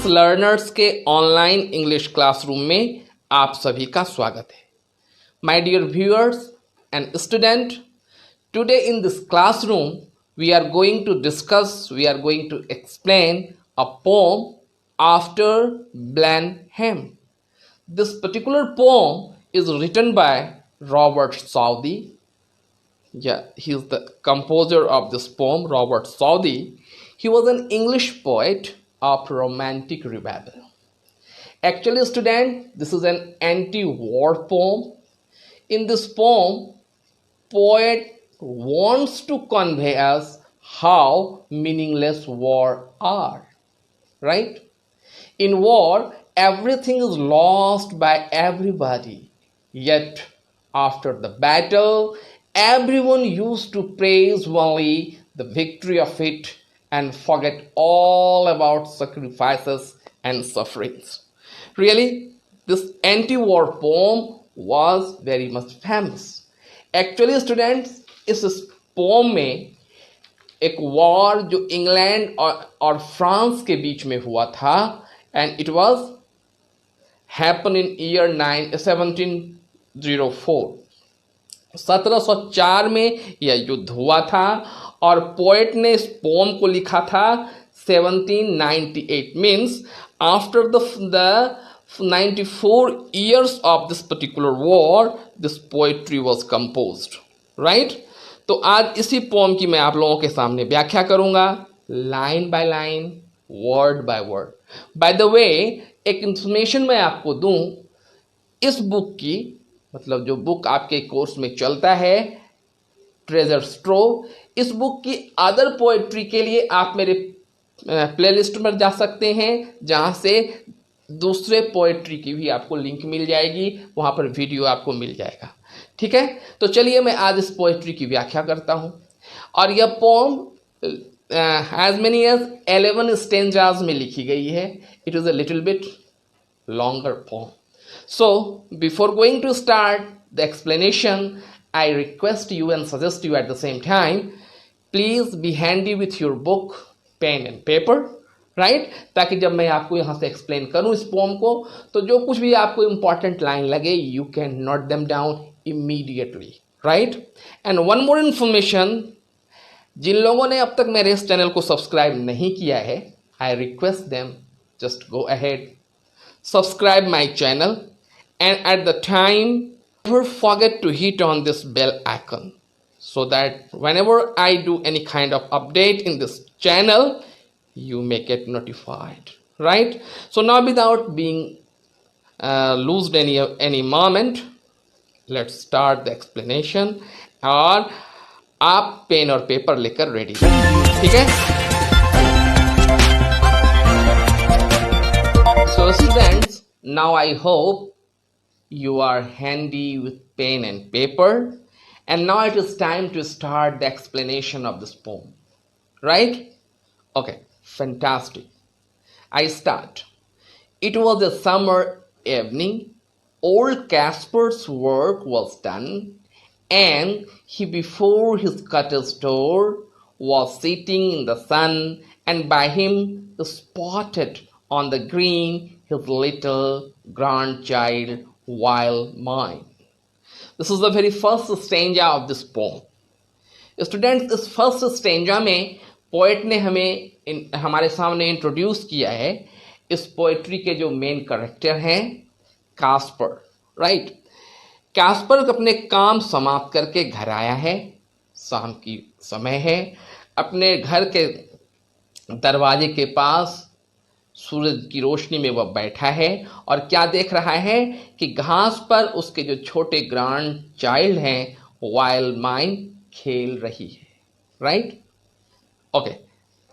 Advance learners के online English classroom में आप सभी का स्वागत है. My dear viewers and student, today in this classroom we are going to explain a poem after Blenheim. This particular poem is written by Robert Southey. Yeah, he is the composer of this poem, Robert Southey. He was an English poet of romantic revival. Actually, student, this is an anti-war poem. In this poem, poet wants to convey us how meaningless war are, right? In war, everything is lost by everybody. Yet, after the battle, everyone used to praise only the victory of it and forget all about sacrifices and sufferings. Really, this anti-war poem was very much famous. Actually, students, इस pome में एक war जो England और France के बीच में हुआ था, and it was happen in year 1704. 1704 में यह युद्ध हुआ था और पोएट ने इस पोम को लिखा था 1798. Means after the 94 years of this particular war, this poetry was composed, right? तो आज इसी पोम की मैं आप लोगों के सामने व्याख्या करूंगा, line by line, word by word. By the way, एक इंफॉर्मेशन मैं आपको दूं, इस बुक की, मतलब जो बुक आपके कोर्स में चलता है, ट्रेजर ट्रोव, इस बुक की अदर पोएट्री के लिए आप मेरे प्लेलिस्ट में जा सकते हैं, जहां से दूसरे पोएट्री की भी आपको लिंक मिल जाएगी, वहां पर वीडियो आपको मिल जाएगा. ठीक है, तो चलिए मैं आज इस पोएट्री की व्याख्या करता हूं. और यह poem as many as 11 stanzas में लिखी गई है. It is a little bit longer poem. So before going to start the explanation, I request you and suggest you at the same time, please be handy with your book, pen and paper, right? ताकि जब मैं आपको यहाँ से explain करूँ इस pome को, तो जो कुछ भी आपको इंपॉर्टेंट लाइन लगे, you can note them down immediately, right? And one more information, जिन लोगों ने अब तक मेरे इस चैनल को सब्सक्राइब नहीं किया है, I request them, just go ahead, subscribe my channel, and at the time, never forget to hit on this bell icon, so that whenever I do any kind of update in this channel, you may get notified, right? So now without being losed any moment, let's start the explanation. और आप pen और paper लेकर ready, ठीक है? So students, now I hope you are handy with pen and paper, and now it is time to start the explanation of this poem, right? Okay, fantastic. I start. It was a summer evening. Old Casper's work was done, and he before his cottage door was sitting in the sun, and by him spotted on the green his little grandchild, wild mine. This is the very first stanza of this poem. Students, इस first stanza में poet ने हमें हमारे सामने introduce किया है इस poetry के जो मेन कैरेक्टर हैं, कास्पर, राइट? कास्पर अपने काम समाप्त करके घर आया है, शाम की समय है, अपने घर के दरवाजे के पास सूरज की रोशनी में वह बैठा है और क्या देख रहा है कि घास पर उसके जो छोटे ग्रैंड चाइल्ड हैं, वाइल्ड माइन खेल रही है, right? Okay,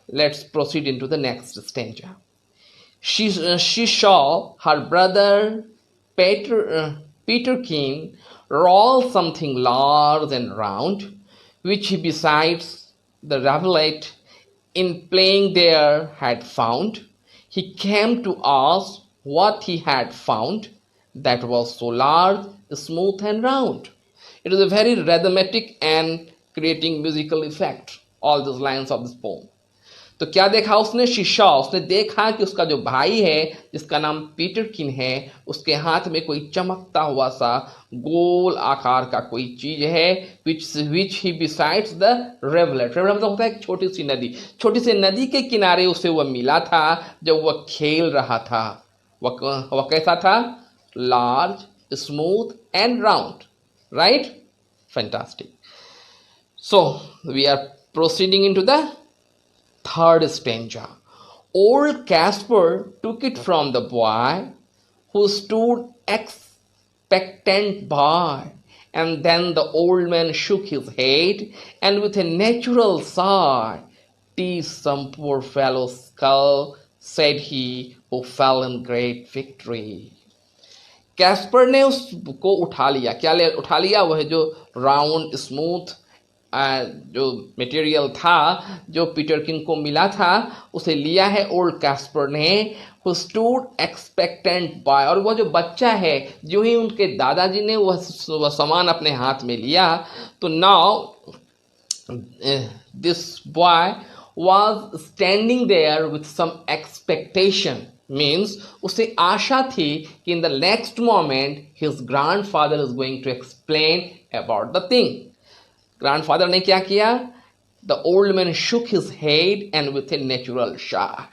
let's proceed into the next stanza. She saw her brother Peterkin roll something large and round, which he besides the rivulet in playing there had found. He came to ask what he had found that was so large, smooth and round. It is a very rhythmic and creating musical effect, all these lines of this poem. तो क्या देखा उसने? शीशा, उसने देखा कि उसका जो भाई है जिसका नाम पीटरकिन है, उसके हाथ में कोई चमकता हुआ सा गोल आकार का कोई चीज है, विच ही बिसाइड्स द रेवलेट। रेवलेट मतलब होता है एक छोटी सी नदी, छोटी सी नदी के किनारे उसे वह मिला था जब वह खेल रहा था। वह कैसा था? Large, smooth and round, right? Fantastic. So we are proceeding into the third stanza. Old Casper took it from the boy who stood expectant by, and then the old man shook his head and with a natural sigh, "'Tis some poor fellow's skull," said he, "who fell in great victory." Caspar ने उसको उठा लिया। क्या उठा लिया? वह जो round smooth जो मटेरियल था जो पीटरकिन को मिला था, उसे लिया है ओल्ड कैस्पर ने, who stood expectant by। और वह जो बच्चा है, जो ही उनके दादाजी ने वह सामान अपने हाथ में लिया, तो now this boy was standing there with some expectation, means उसे आशा थी कि in the next moment his grandfather is going to explain about the thing. Grandfather ने क्या किया? The old man shook his head and with a natural Shah,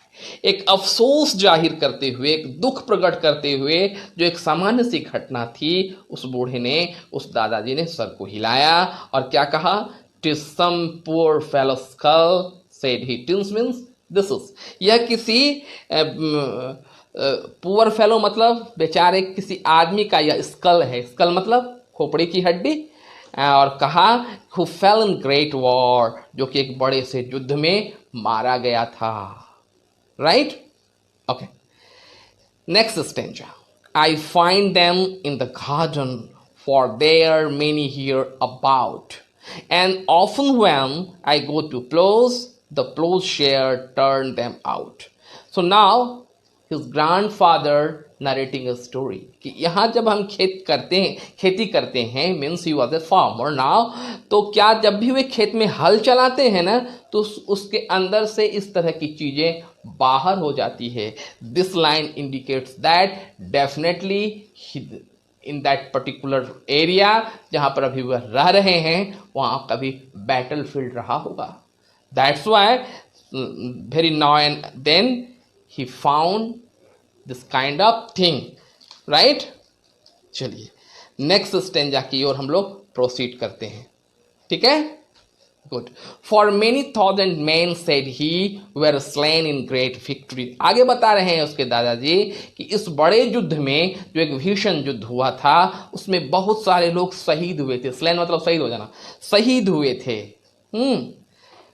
एक अफसोस जाहिर करते हुए, एक दुख प्रकट करते हुए, जो एक सामान्य सी घटना थी, उस बूढ़े ने, उस दादाजी ने सर को हिलाया और क्या कहा? "'Tis some poor fellow's skull," said he. "'Tis' means this is, यह किसी पुअर फेलो मतलब बेचारे किसी आदमी का यह स्कल है। स्कल मतलब खोपड़ी की हड्डी। और कहा who fell in great war, जो कि एक बड़े से युद्ध में मारा गया था, right? Okay, next stanza. I find them in the garden, for there are many here about, and often when I go to plows, the plowshare turn them out. So now his grandfather narrating a story कि यहाँ जब हम खेती करते हैं, means he was a farmer now, तो क्या जब भी वे खेत में हल चलाते हैं ना, तो उसके अंदर से इस तरह की चीजें बाहर हो जाती है। This line indicates that definitely in that particular area जहाँ पर अभी वह रह रहे हैं, वहाँ कभी बैटल फील्ड रहा होगा। That's why very now and then he found this kind of thing, right? चलिए नेक्स्ट स्टेंजा की ओर हम लोग प्रोसीड करते हैं, ठीक है? Good. For many thousand men said he were slain in great victory. आगे बता रहे हैं उसके दादाजी कि इस बड़े युद्ध में, जो एक भीषण युद्ध हुआ था, उसमें बहुत सारे लोग शहीद हुए थे। स्लेन मतलब शहीद हो जाना, शहीद हुए थे।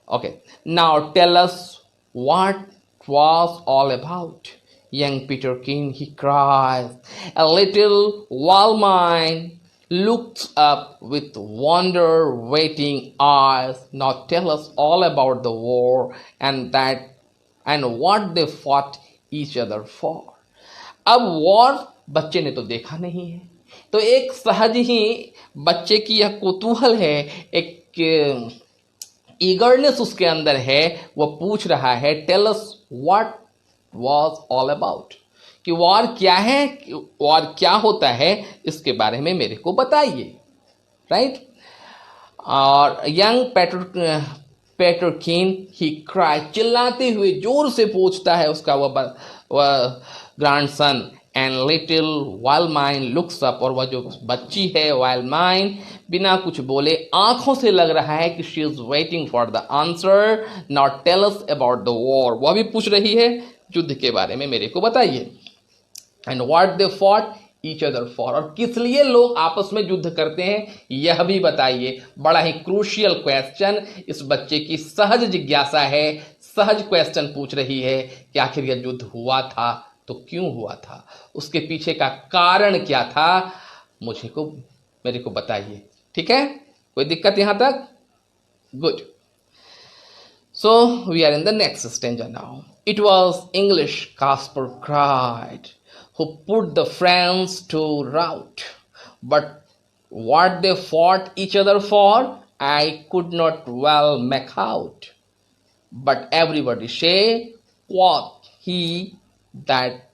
Okay, now tell us what was all about. Young Peterkin, he cries. A little Walmine looked up with wonder waiting eyes. Now tell us all about the war and what they fought each other for. अब war बच्चे ने तो देखा नहीं है, तो एक सहज ही बच्चे की यह कौतूहल है, एक ईगरनेस उसके अंदर है, वह पूछ रहा है tell us what was all about, कि वॉर क्या है, वॉर क्या होता है, इसके बारे में मेरे को बताइए, राइट? और यंग पेटरकिन ही क्राई, चिल्लाते हुए जोर से पूछता है उसका वह grandson. And little Wilhelmine looks up, और वह जो बच्ची है वाइल्माइन बिना कुछ बोले आंखों से लग रहा है कि she is waiting for the answer. Not tell us about the war, वह भी पूछ रही है युद्ध के बारे में मेरे को बताइए। And what they fought each other for, और किस लिए लोग आपस में युद्ध करते हैं यह भी बताइए। बड़ा ही क्रूशियल क्वेश्चन, इस बच्चे की सहज जिज्ञासा है, सहज क्वेश्चन पूछ रही है कि आखिर यह युद्ध हुआ था तो क्यों हुआ था, उसके पीछे का कारण क्या था, मेरे को बताइए, ठीक है? कोई दिक्कत यहां तक? Good. So we are in the next stanza now. It was English Casper cried who put the friends to rout, but what they fought each other for I could not well make out. but everybody say quoth he that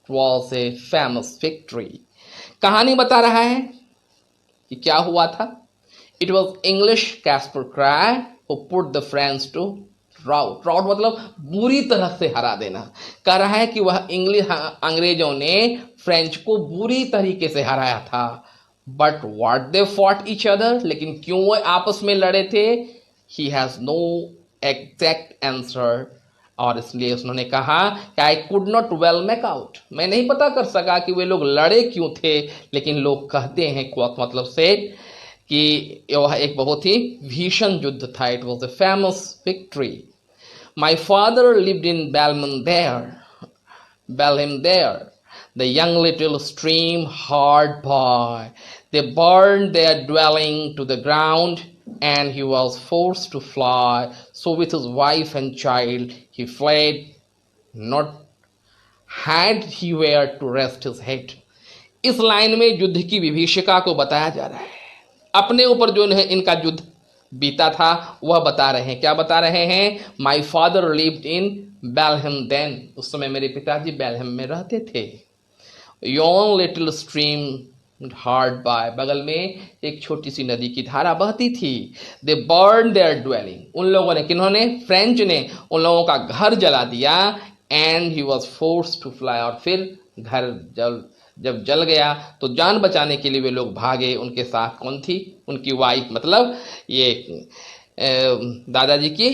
was a famous victory. कहानी बता रहा है कि क्या हुआ था. It was English Casper Cry who put the French to rout. Rout मतलब बुरी तरह से हरा देना. कह रहा है कि वह अंग्रेजों ने फ्रेंच को बुरी तरीके से हराया था. But what they fought each other, लेकिन क्यों वो आपस में लड़े थे? He has no exact answer. और इसलिए उसने कहा कि I could not well make out. मैं नहीं पता कर सका कि वे लोग लड़े क्यों थे, लेकिन लोग कहते हैं मतलब से कि यह एक बहुत ही भीषण युद्ध था. It was a famous victory. My father lived in Blenheim there. The young little stream hard by. They burned their dwelling to the ground, and he was forced to fly. So with his wife and child he fled, not had he where to rest his head. इस line में युद्ध की विभीषिका को बताया जा रहा है. अपने ऊपर जो इनका युद्ध बीता था वह बता रहे हैं. क्या बता रहे हैं? My father lived in Blenheim then. उस समय मेरे पिताजी बेलहेम में रहते थे. Yon little stream hard by. बगल में एक छोटी सी नदी की धारा बहती थी. They burn their dwelling. उन लोगों ने, किन्होंने? फ्रेंच ने उन लोगों का घर जला दिया. And he was force to fly. और फिर घर जब जल गया तो जान बचाने के लिए वे लोग भागे. उनके साथ कौन थी? उनकी वाइफ, मतलब ये दादाजी की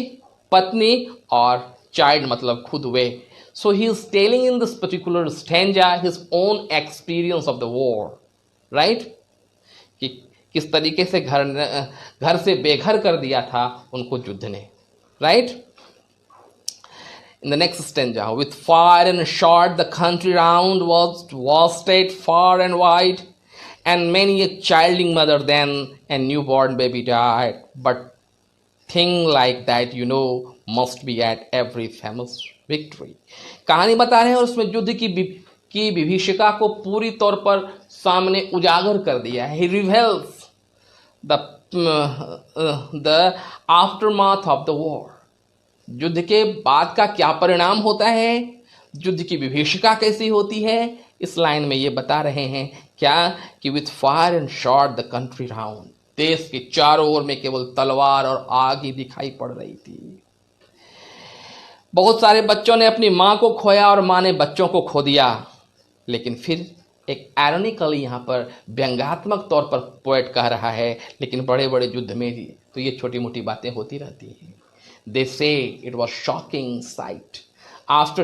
पत्नी, और चाइल्ड मतलब खुद वे. So he is telling in this particular stanza his own experience of the war, right? कि किस तरीके से घर से बेघर कर दिया था उनको युद्ध ने, right? In the next stanza, with fire and shot the country round was wasted far and wide, and many a childing mother then and newborn baby died. But thing like that, you know, must be at every famous victory. कहानी बता रहे हैं और उसमें युद्ध की विभीषिका को पूरी तौर पर सामने उजागर कर दिया है. He reveals the aftermath of the war. युद्ध के बाद का क्या परिणाम होता है, युद्ध की विभीषिका कैसी होती है, इस लाइन में ये बता रहे हैं. क्या? कि with fire and shot the country round. देश के चारों ओर में केवल तलवार और आग ही दिखाई पड़ रही थी. बहुत सारे बच्चों ने अपनी मां को खोया और मां ने बच्चों को खो दिया. लेकिन फिर एक आयरनिकली यहाँ पर व्यंग्यात्मक तौर पर पोएट कह रहा है, लेकिन बड़े बड़े युद्ध में भी तो ये छोटी मोटी बातें होती रहती हैं. They say it was shocking sight. After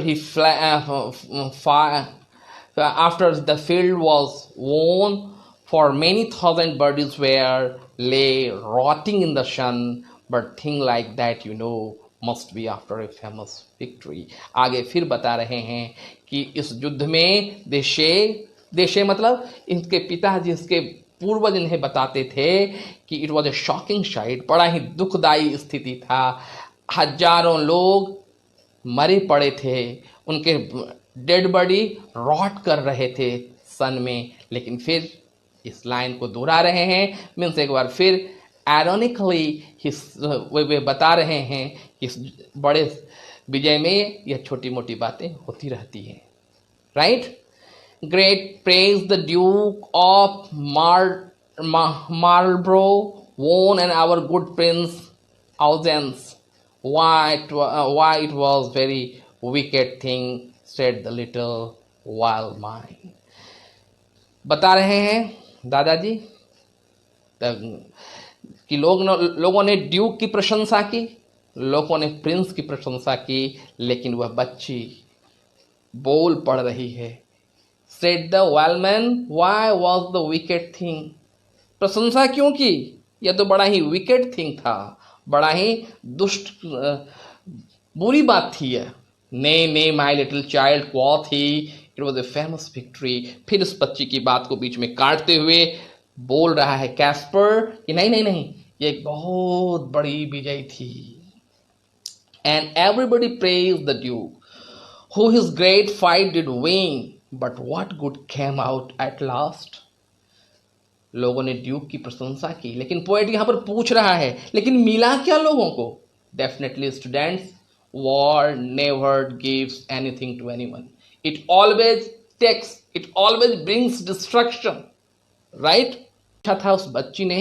after the field was won, for many thousand birds were lay rotting in the sun. But thing like that, you know, must be after a famous victory. आगे फिर बता रहे हैं कि इस युद्ध में देशे मतलब इनके पिताजी, इसके पूर्वज इन्हें बताते थे कि it was A shocking site. बड़ा ही दुखदायी स्थिति था. हजारों लोग मरे पड़े थे, उनके डेड बॉडी रॉट कर रहे थे सन में. लेकिन फिर इस लाइन को दोहरा रहे हैं. मीन्स एक बार फिर आयरनिकली वे बता रहे हैं कि इस बड़े विजय में यह छोटी मोटी बातें होती रहती हैं, right? Great praise the duke of Marlborough won and our good prince Eugene. Why it was very wicked thing, said the little wild mind. बता रहे हैं दादाजी कि लोगों ने ड्यूक की प्रशंसा की, लोगों ने प्रिंस की प्रशंसा की, लेकिन वह बच्ची बोल पड़ रही है. Said the wild man, why was the wicked thing? प्रशंसा क्यों की? यह तो बड़ा ही wicked thing था, बड़ा ही दुष्ट बुरी बात थी. Nay my little child quoth he it was a famous victory. फिर इस बच्ची की बात को बीच में काटते हुए बोल रहा है कैस्पर कि नहीं, ये एक बहुत बड़ी विजय थी. And everybody praise the Duke who his great fight did win, but what good came out at last. लोगों ने ड्यूक की प्रशंसा की, लेकिन पोएट यहां पर पूछ रहा है, लेकिन मिला क्या लोगों को? Definitely students, war never gives anything to anyone. It always takes, it always brings destruction, right? अच्छा था उस बच्ची ने,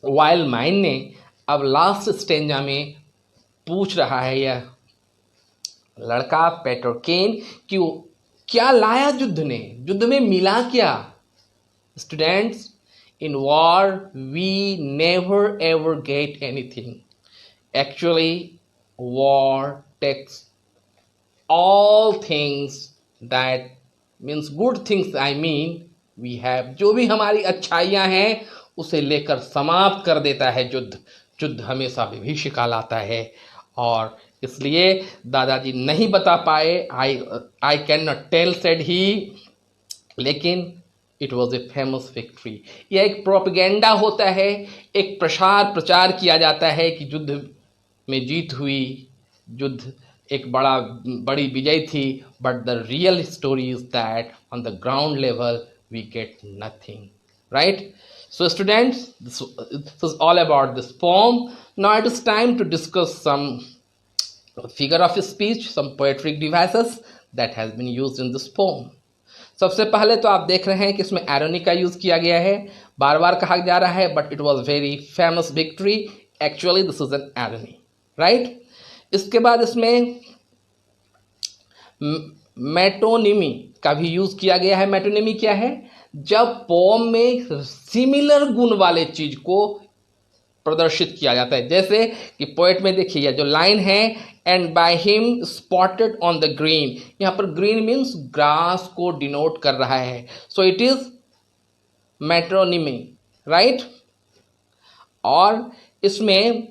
वाइल माइन ने अब लास्ट स्टेंजा में पूछ रहा है यह लड़का पेट्रोकेन कि वो क्या लाया युद्ध ने, युद्ध में मिला क्या? Students, in war we never ever get anything. Actually war takes all things, that means good things, I mean we have, जो भी हमारी अच्छाइयाँ हैं उसे लेकर समाप्त कर देता है युद्ध. युद्ध हमेशा विभीषिका लाता है और इसलिए दादाजी नहीं बता पाए. I can not tell said he, लेकिन it was a famous victory. यह एक प्रोपेगेंडा होता है, एक प्रचार किया जाता है कि युद्ध में जीत हुई, युद्ध एक बड़ी विजय थी. But the real story is that on the ground level we get nothing, right? So students, this is all about this poem. Now it is time to discuss some figure of speech, some poetic devices that has been used in this poem. सबसे पहले तो आप देख रहे हैं कि इसमें irony का यूज किया गया है, बार बार कहा जा रहा है, but it was very famous victory. Actually this is an irony, right? इसके बाद इसमें मेटोनिमी का भी यूज किया गया है. मेटोनिमी क्या है? जब पोम में सिमिलर गुण वाले चीज को प्रदर्शित किया जाता है. जैसे कि पोएट में देखिए जो लाइन है, and by him spotted on the green, यहां पर ग्रीन मीन्स ग्रास को डिनोट कर रहा है. So it is metonymy, right? और इसमें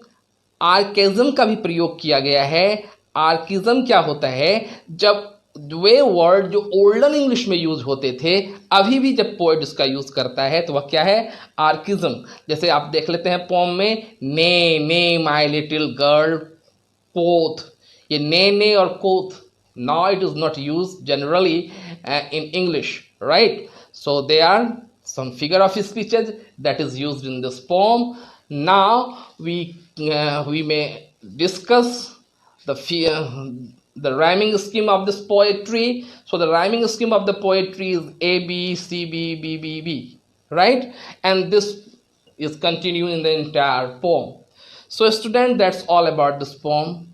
आर्केज्म का भी प्रयोग किया गया है. आर्किज्म क्या होता है? जब वे वर्ड जो ओल्डन इंग्लिश में यूज होते थे, अभी भी जब पोएट इसका यूज करता है तो वह क्या है? आर्किज्म. जैसे आप देख लेते हैं पोम में, ने ने माय लिटिल गर्ल कोथ. ये ने और कोथ, now it is not use generally in English, right? So they are some figure of speeches that is used in this poem. Now we may discuss the rhyming scheme of this poetry. So the rhyming scheme of the poetry is A B C B B B B, right? And this is continuing in the entire poem. So student, that's all about this poem.